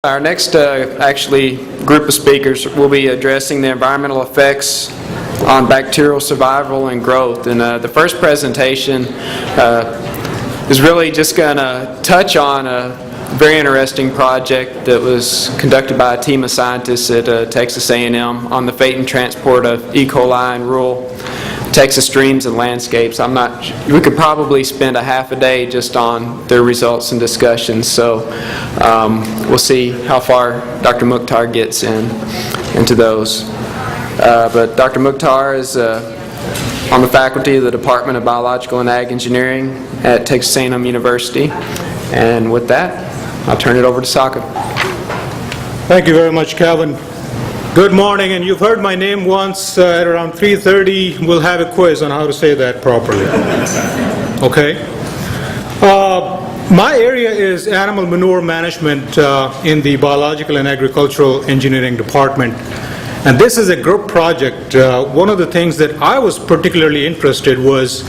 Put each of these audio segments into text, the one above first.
Our next actually group of speakers will be addressing the environmental effects on bacterial survival and growth. And the first presentation is really just going to touch on a very interesting project that was conducted by a team of scientists at Texas A&M on the fate and transport of E. coli in rural Texas streams and landscapes. We could probably spend a half a day just on their results and discussions, so we'll see how far Dr. Mukhtar gets into those. But Dr. Mukhtar is on the faculty of the Department of Biological and Ag Engineering at Texas A&M University. And with that, I'll turn it over to Saqib. Thank you very much, Calvin. Good morning, and you've heard my name once at around 3:30. We'll have a quiz on how to say that properly. Okay? My area is animal manure management in the Biological and Agricultural Engineering Department. And this is a group project. One of the things that I was particularly interested was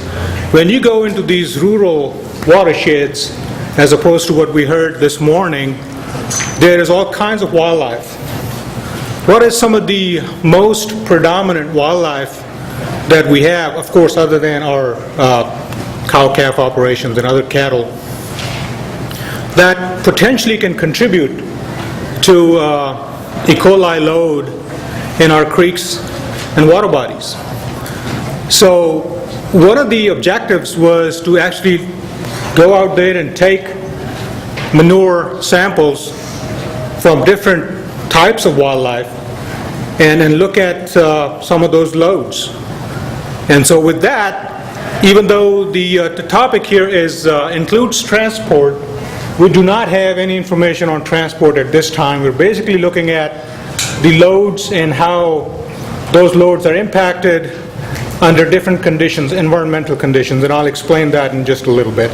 when you go into these rural watersheds, as opposed to what we heard this morning, there is all kinds of wildlife. What is some of the most predominant wildlife that we have, of course, other than our cow-calf operations and other cattle, that potentially can contribute to E. coli load in our creeks and water bodies? So one of the objectives was to actually go out there and take manure samples from different types of wildlife and then look at some of those loads. And so with that, even though the topic here includes transport, we do not have any information on transport at this time. We're basically looking at the loads and how those loads are impacted under different conditions, environmental conditions, and I'll explain that in just a little bit.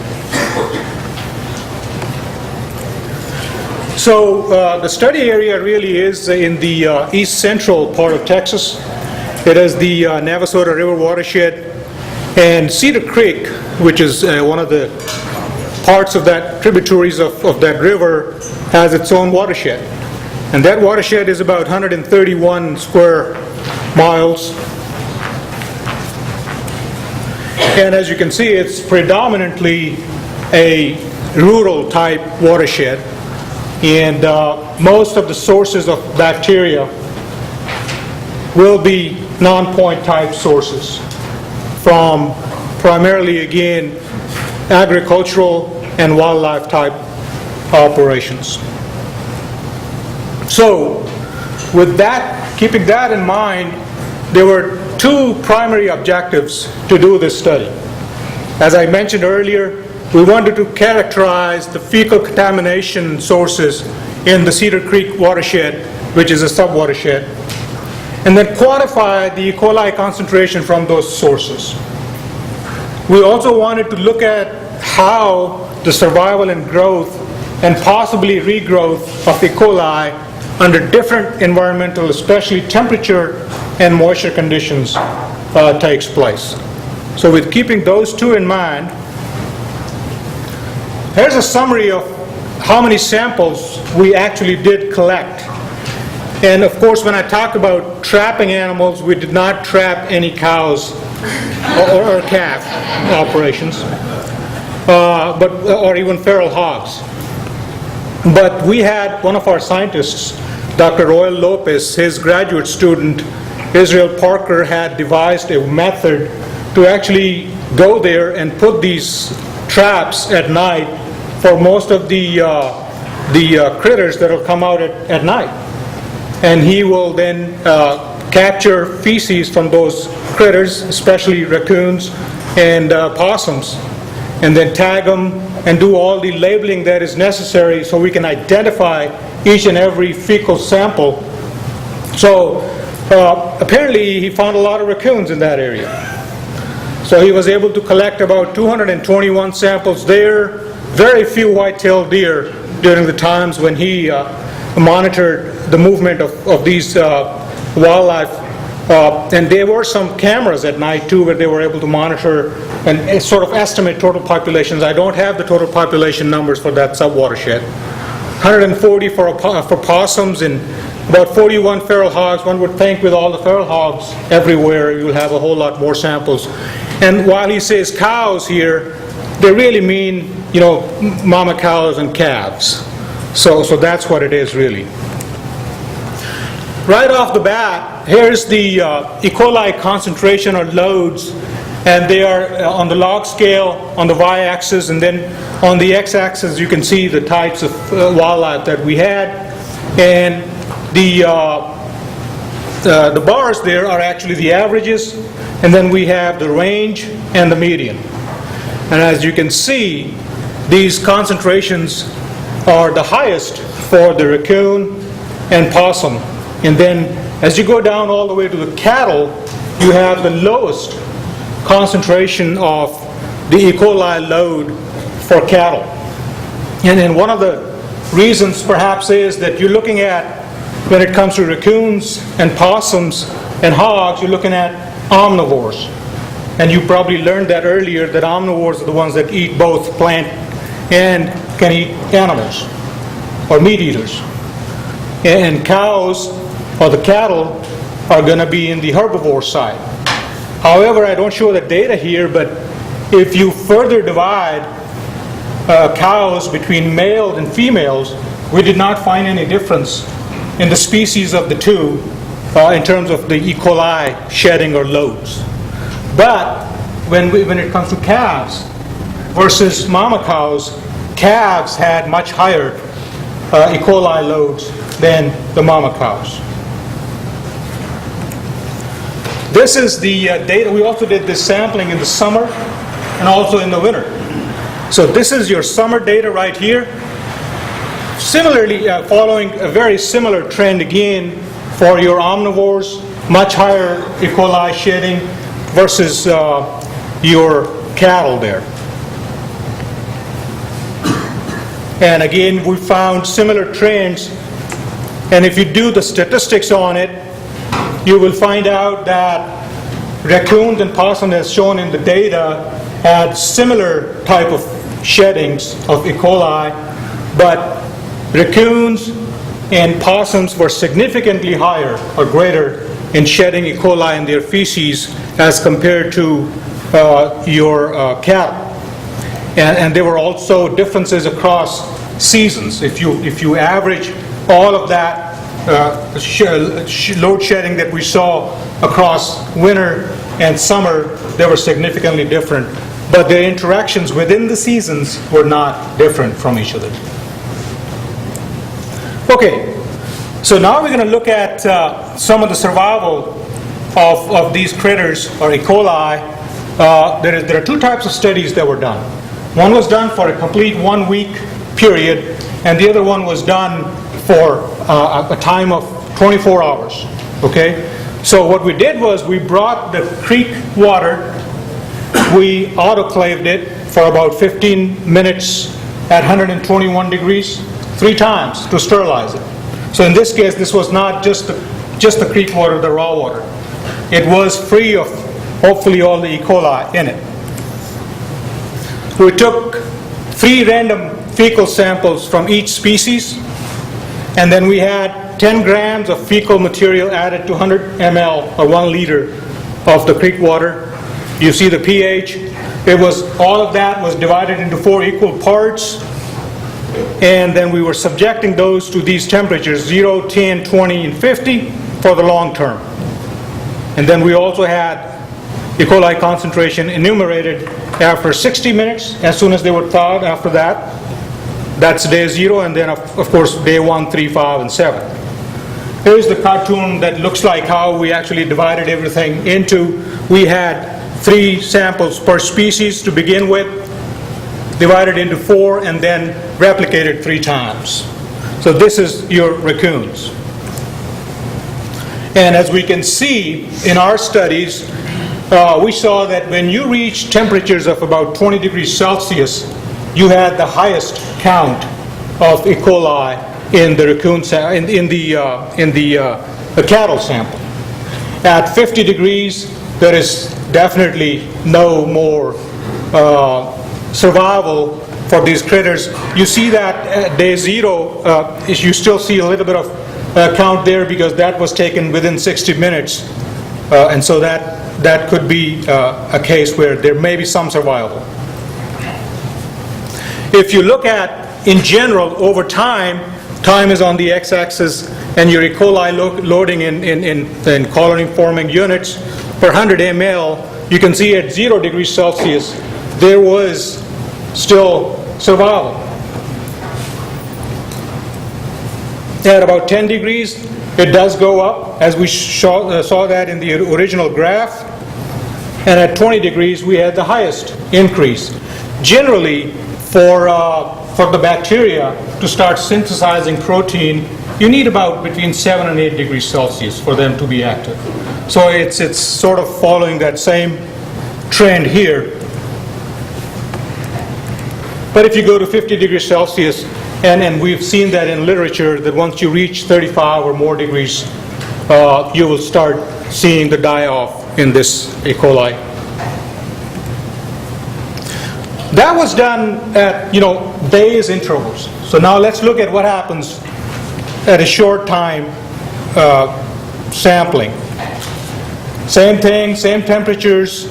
So the study area really is in the east central part of Texas. It is the Navasota River watershed, and Cedar Creek, which is one of the parts of that tributaries of that river, has its own watershed. And that watershed is about 131 square miles. And as you can see, it's predominantly a rural type watershed. And most of the sources of bacteria will be non-point type sources from primarily, again, agricultural and wildlife type operations. So with that, keeping that in mind, there were two primary objectives to do this study. As I mentioned earlier, we wanted to characterize the fecal contamination sources in the Cedar Creek watershed, which is a sub-watershed, and then quantify the E. coli concentration from those sources. We also wanted to look at how the survival and growth and possibly regrowth of E. coli under different environmental, especially temperature and moisture conditions, takes place. So with keeping those two in mind, here's a summary of how many samples we actually did collect. And of course, when I talk about trapping animals, we did not trap any cows or calf operations, or even feral hogs. But we had one of our scientists, Dr. Royal Lopez, his graduate student, Israel Parker, had devised a method to actually go there and put these traps at night for most of the critters that will come out at night. And he will then capture feces from those critters, especially raccoons and possums, and then tag them and do all the labeling that is necessary so we can identify each and every fecal sample. So apparently he found a lot of raccoons in that area. So he was able to collect about 221 samples there, very few white-tailed deer during the times when he monitored the movement of these wildlife. And there were some cameras at night too where they were able to monitor and sort of estimate total populations. I don't have the total population numbers for that sub-watershed. 140 for possums, and about 41 feral hogs. One would think with all the feral hogs everywhere, you'll have a whole lot more samples. And while he says cows here, they really mean, mama cows and calves. So that's what it is really. Right off the bat, here's the E. coli concentration or loads, and they are on the log scale on the y-axis, and then on the x-axis you can see the types of wildlife that we had, and the bars there are actually the averages, and then we have the range and the median. And as you can see, these concentrations are the highest for the raccoon and possum. And then as you go down all the way to the cattle, you have the lowest concentration of the E. coli load for cattle. And then one of the reasons perhaps is that you're looking at, when it comes to raccoons and possums and hogs, you're looking at omnivores. And you probably learned that earlier, that omnivores are the ones that eat both plant and can eat animals, or meat eaters. And cows, or the cattle, are going to be in the herbivore side. However, I don't show the data here, but if you further divide cows between males and females, we did not find any difference in the species of the two in terms of the E. coli shedding or loads. But when it comes to calves versus mama cows, calves had much higher E. coli loads than the mama cows. This is the data. We also did this sampling in the summer and also in the winter. So this is your summer data right here. Similarly, following a very similar trend again for your omnivores, much higher E. coli shedding versus your cattle there. And again, we found similar trends. And if you do the statistics on it, you will find out that raccoons and possums, as shown in the data, had similar type of sheddings of E. coli, but raccoons and possums were significantly higher or greater in shedding E. coli in their feces as compared to your cattle. And there were also differences across seasons. If you average all of that load shedding that we saw across winter and summer, they were significantly different. But their interactions within the seasons were not different from each other. Okay, so now we're going to look at some of the survival of these critters, or E. coli. There are two types of studies that were done. One was done for a complete 1 week period, and the other one was done for a time of 24 hours. Okay? So what we did was we brought the creek water, we autoclaved it for about 15 minutes at 121 degrees, 3 times to sterilize it. So in this case, this was not just the creek water, the raw water. It was free of hopefully all the E. coli in it. We took 3 random fecal samples from each species, and then we had 10 grams of fecal material added to 100 ml or 1 liter of the creek water. You see the pH. All of that was divided into 4 equal parts, and then we were subjecting those to these temperatures, 0, 10, 20, and 50 for the long term. And then we also had E. coli concentration enumerated after 60 minutes, as soon as they were thawed after that. That's day 0, and then of course day 1, 3, 5, and 7. Here's the cartoon that looks like how we actually divided everything into. We had 3 samples per species to begin with, divided into 4, and then replicated 3 times. So this is your raccoons. And as we can see in our studies, we saw that when you reach temperatures of about 20 degrees Celsius, you had the highest count of E. coli in the raccoon in the cattle sample. At 50 degrees, there is definitely no more survival for these critters. You see that at day 0, you still see a little bit of count there because that was taken within 60 minutes. And so that could be a case where there may be some survival. If you look at, in general, over time is on the x-axis, and your E. coli loading in colony-forming units per 100 ml, you can see at 0 degrees Celsius, there was still survival. At about 10 degrees, it does go up, as we saw that in the original graph. And at 20 degrees, we had the highest increase. Generally, for the bacteria to start synthesizing protein, you need about between 7 and 8 degrees Celsius for them to be active. So it's sort of following that same trend here. But if you go to 50 degrees Celsius, and we've seen that in literature, that once you reach 35 or more degrees, you will start seeing the die-off in this E. coli. That was done at, days intervals. So now let's look at what happens at a short time sampling. Same thing, same temperatures,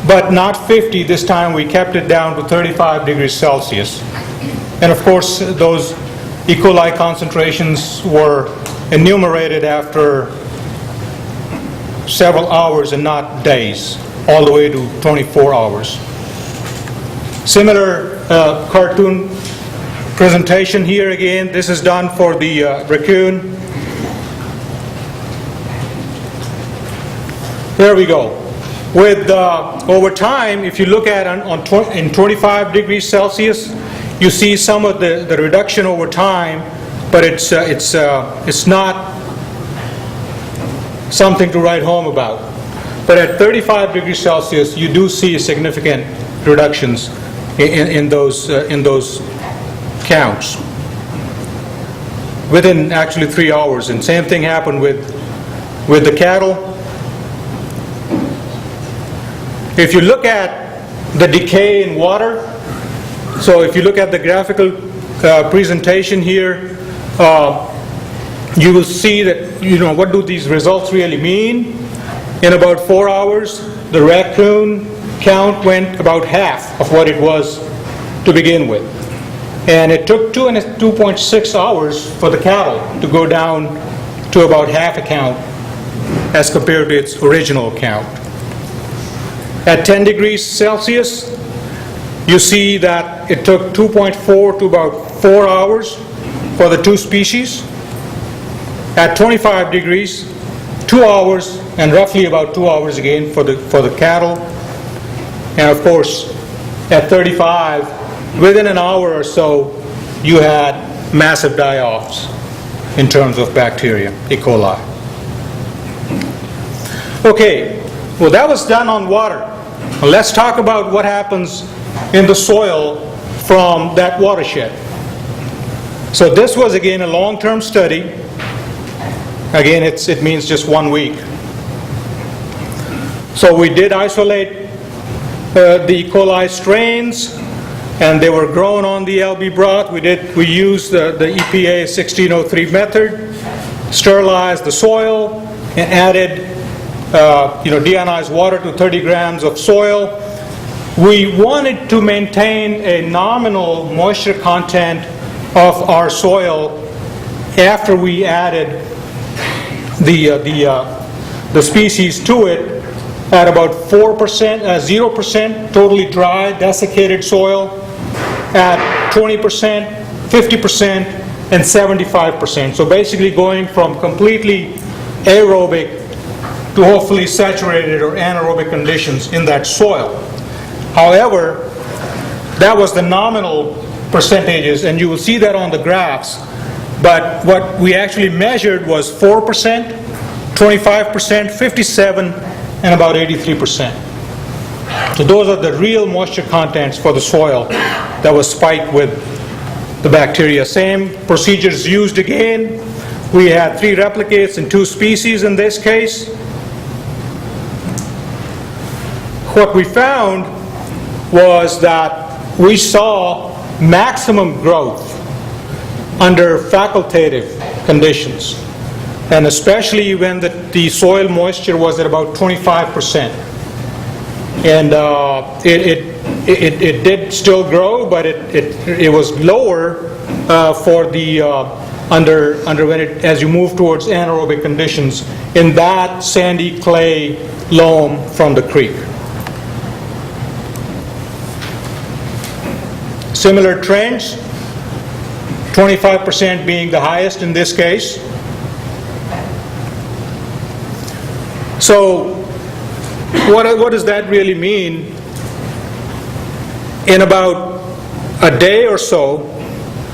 but not 50. This time we kept it down to 35 degrees Celsius. And of course, those E. coli concentrations were enumerated after several hours and not days, all the way to 24 hours. Similar cartoon presentation here again. This is done for the raccoon. There we go. With over time, if you look at in 25 degrees Celsius, you see some of the reduction over time, but it's not something to write home about. But at 35 degrees Celsius, you do see significant reductions in those counts within actually 3 hours. And same thing happened with the cattle. If you look at the decay in water, so if you look at the graphical presentation here, you will see that, what do these results really mean? In about 4 hours, the raccoon count went about half of what it was to begin with. And it took 2.6 hours for the cattle to go down to about half a count as compared to its original count. At 10 degrees Celsius, you see that it took 2.4 to about 4 hours for the two species. At 25 degrees, 2 hours, and roughly about 2 hours again for the cattle. And of course, at 35, within an hour or so, you had massive die-offs in terms of bacteria, E. coli. Okay, well, that was done on water. Well, let's talk about what happens in the soil from that watershed. So this was, again, a long-term study. Again, it means just 1 week. So we did isolate the E. coli strains, and they were grown on the LB broth. We used the EPA 1603 method, sterilized the soil, and added deionized water to 30 grams of soil. We wanted to maintain a nominal moisture content of our soil after we added the species to it at about 4%, 0% totally dry, desiccated soil, at 20%, 50%, and 75%. So basically going from completely aerobic to hopefully saturated or anaerobic conditions in that soil. However, that was the nominal percentages, and you will see that on the graphs. But what we actually measured was 4%, 25%, 57%, and about 83%. So those are the real moisture contents for the soil that was spiked with the bacteria. Same procedures used again. We had 3 replicates and 2 species in this case. What we found was that we saw maximum growth under facultative conditions, and especially when the soil moisture was at about 25%. And it did still grow, but it was lower for the under when it, as you move towards anaerobic conditions in that sandy clay loam from the creek. Similar trends, 25% being the highest in this case. So what does that really mean? In about a day or so,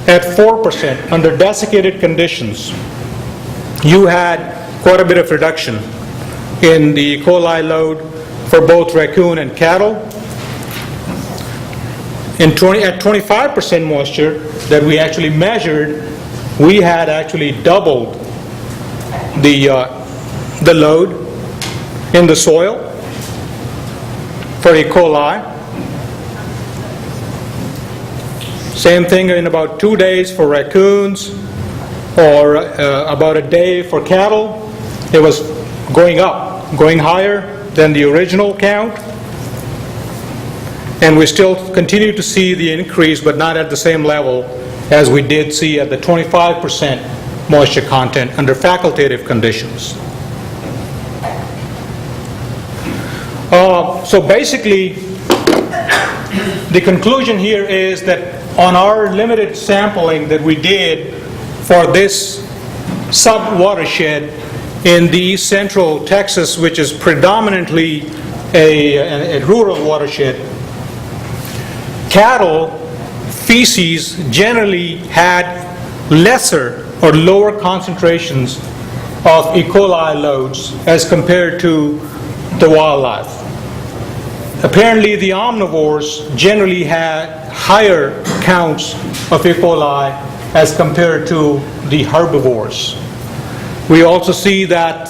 at 4%, under desiccated conditions, you had quite a bit of reduction in the E. coli load for both raccoon and cattle. At 25% moisture that we actually measured, we had actually doubled the load in the soil for E. coli. Same thing in about 2 days for raccoons, or about a day for cattle. It was going up, going higher than the original count. And we still continue to see the increase, but not at the same level as we did see at the 25% moisture content under facultative conditions. So basically, the conclusion here is that on our limited sampling that we did for this sub-watershed in the East Central Texas, which is predominantly a rural watershed, cattle feces generally had lesser or lower concentrations of E. coli loads as compared to the wildlife. Apparently, the omnivores generally had higher counts of E. coli as compared to the herbivores. We also see that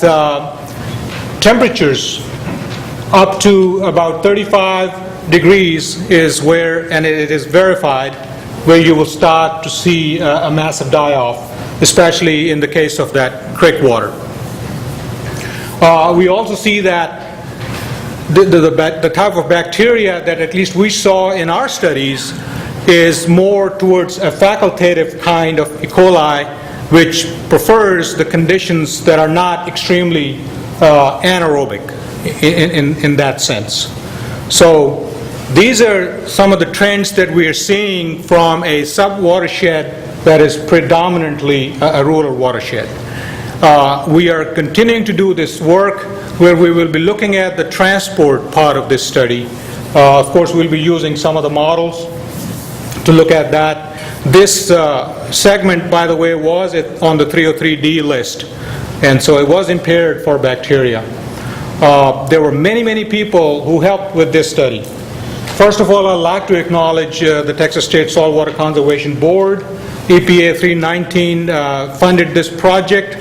temperatures up to about 35 degrees is where, and it is verified, where you will start to see a massive die-off, especially in the case of that creek water. We also see that the type of bacteria that at least we saw in our studies is more towards a facultative kind of E. coli, which prefers the conditions that are not extremely anaerobic in that sense. So these are some of the trends that we are seeing from a sub-watershed that is predominantly a rural watershed. We are continuing to do this work where we will be looking at the transport part of this study. Of course, we'll be using some of the models to look at that. This segment, by the way, was on the 303D list, and so it was impaired for bacteria. There were many people who helped with this study. First of all, I'd like to acknowledge the Texas State Saltwater Conservation Board. EPA 319 funded this project,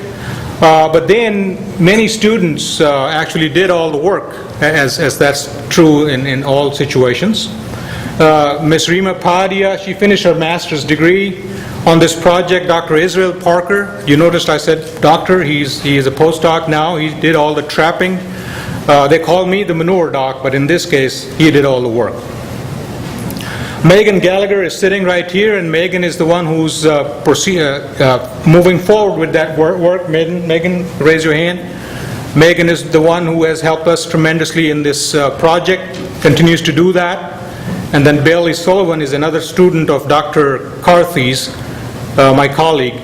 but then many students actually did all the work, as that's true in all situations. Ms. Rima Padia, she finished her master's degree on this project. Dr. Israel Parker, you noticed I said doctor, he is a postdoc now. He did all the trapping. They call me the manure doc, but in this case, he did all the work. Megan Gallagher is sitting right here, and Megan is the one who's moving forward with that work. Megan, raise your hand. Megan is the one who has helped us tremendously in this project, continues to do that. And then Bailey Sullivan is another student of Dr. Carthy's, my colleague.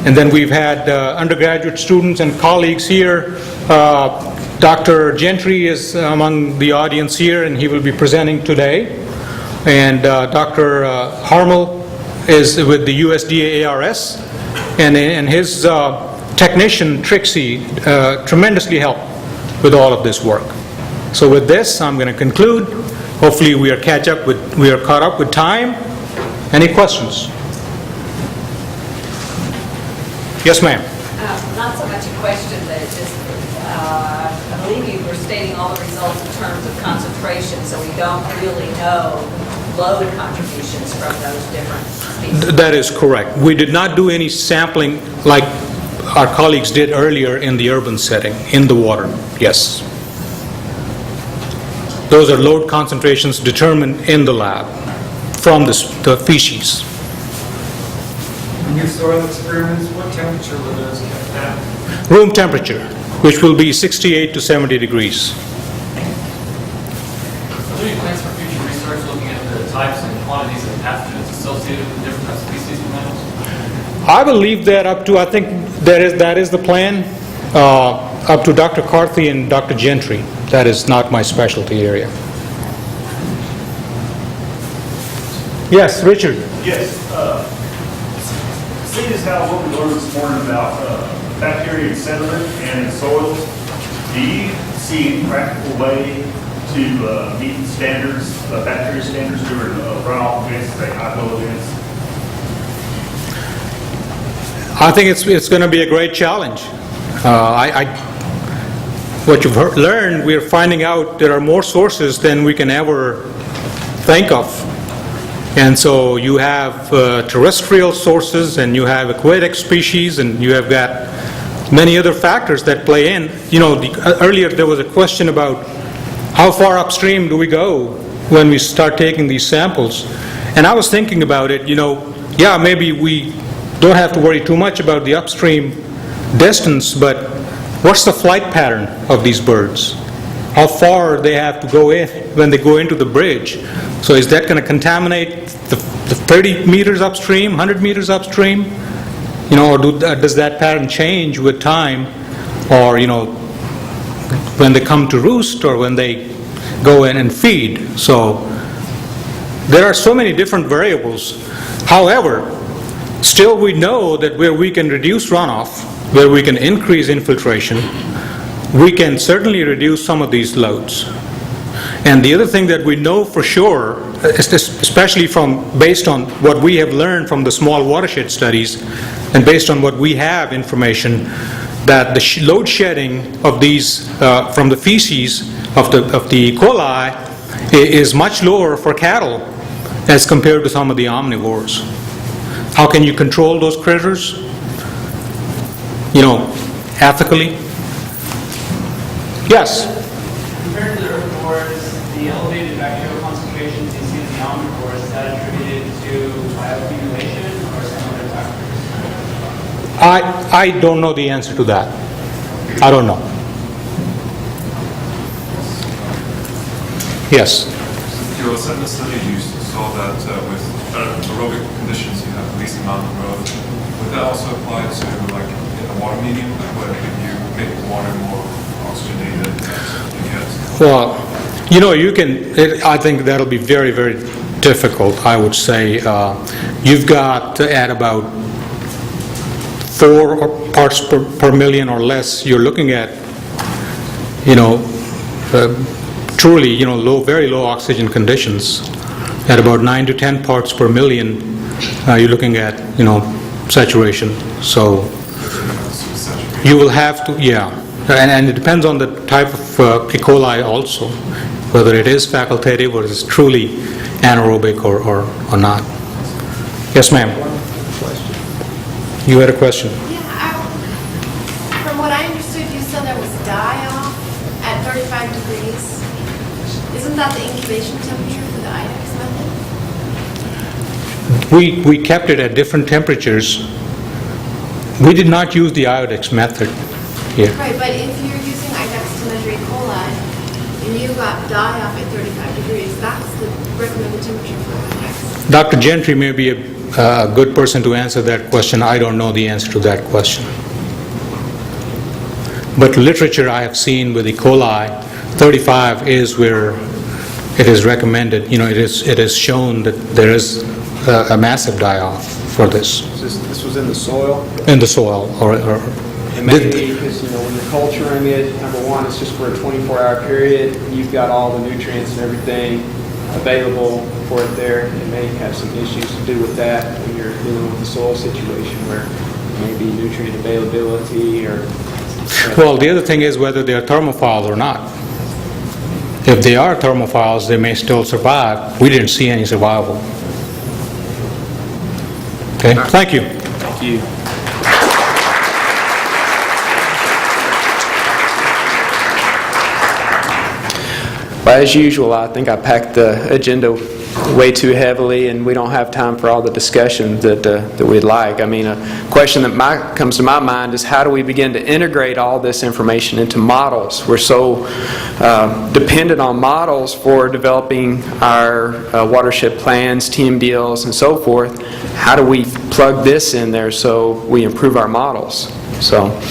And then we've had undergraduate students and colleagues here. Dr. Gentry is among the audience here, and he will be presenting today. And Dr. Harmel is with the USDA ARS, and his technician, Trixie, tremendously helped with all of this work. So with this, I'm going to conclude. Hopefully we are caught up with time. Any questions? Yes, ma'am. Not so much a question, but just, I believe you were stating all the results in terms of concentration, so we don't really know load contributions from those different species. That is correct. We did not do any sampling like our colleagues did earlier in the urban setting, in the water, yes. Those are load concentrations determined in the lab from the species. In your soil experiments, what temperature were those kept at? Room temperature, which will be 68 to 70 degrees. Are there any plans for future research looking at the types and quantities of pathogens associated with different types of species of mammals? I will leave that up to, I think that is the plan, up to Dr. Carthy and Dr. Gentry. That is not my specialty area. Yes, Richard. Yes, seeing as how what we learned this morning about bacteria and sediment and in soils, do you see any practical way to meet standards, bacteria standards during runoff events, say high-flow events? I think it's going to be a great challenge. What you've learned, we're finding out there are more sources than we can ever think of. And so you have terrestrial sources, and you have aquatic species, and you have got many other factors that play in. You know, earlier there was a question about how far upstream do we go when we start taking these samples. And I was thinking about it, yeah, maybe we don't have to worry too much about the upstream distance, but what's the flight pattern of these birds? How far they have to go in when they go into the bridge? So is that going to contaminate the 30 meters upstream, 100 meters upstream? Or does that pattern change with time? Or, when they come to roost or when they go in and feed? So there are so many different variables. However, still we know that where we can reduce runoff, where we can increase infiltration, we can certainly reduce some of these loads. And the other thing that we know for sure, especially based on what we have learned from the small watershed studies, and based on what we have information, that the load shedding of these from the feces of the E. coli is much lower for cattle as compared to some of the omnivores. How can you control those critters? Ethically? Yes? Compared to the herbivores, the elevated bacterial concentrations you see in the omnivores, is that attributed to bioaccumulation or some other factors? I don't know the answer to that. I don't know. Yes? You said in the study you saw that with aerobic conditions you have the least amount of growth. Would that also apply to like in a water medium, like what if you make water more oxygenated you get? Well, you can, I think that'll be very, very difficult, I would say. You've got to add about 4 parts per million or less. You're looking at, truly, very low oxygen conditions. At about 9 to 10 parts per million, you're looking at, saturation. So you will have to, and it depends on the type of E. coli also, whether it is facultative or is truly anaerobic or not. Yes, ma'am. You had a question. Yeah, from what I understood, you said there was die-off at 35 degrees. Isn't that the incubation temperature for the IDEX method? We kept it at different temperatures. We did not use the IODEX method here. Right, but if you're using IDEX to measure E. coli, and you got die-off at 35 degrees, that's the recommended temperature for IDEX. Dr. Gentry may be a good person to answer that question. I don't know the answer to that question. But literature I have seen with E. coli, 35 is where it is recommended. It is shown that there is a massive die-off for this. This was in the soil? In the soil. It may be because, when you're culturing it, number one, it's just for a 24-hour period. You've got all the nutrients and everything available for it there. It may have some issues to do with that when you're dealing with the soil situation where maybe nutrient availability or... Well, the other thing is whether they are thermophiles or not. if they are thermophiles, they may still survive. We didn't see any survival. Okay, thank you. Thank you. Well, as usual, I think I packed the agenda way too heavily, and we don't have time for all the discussion that we'd like. I mean, a question that comes to my mind is how do we begin to integrate all this information into models? We're so dependent on models for developing our watershed plans, TMDLs, and so forth. How do we plug this in there so we improve our models? So.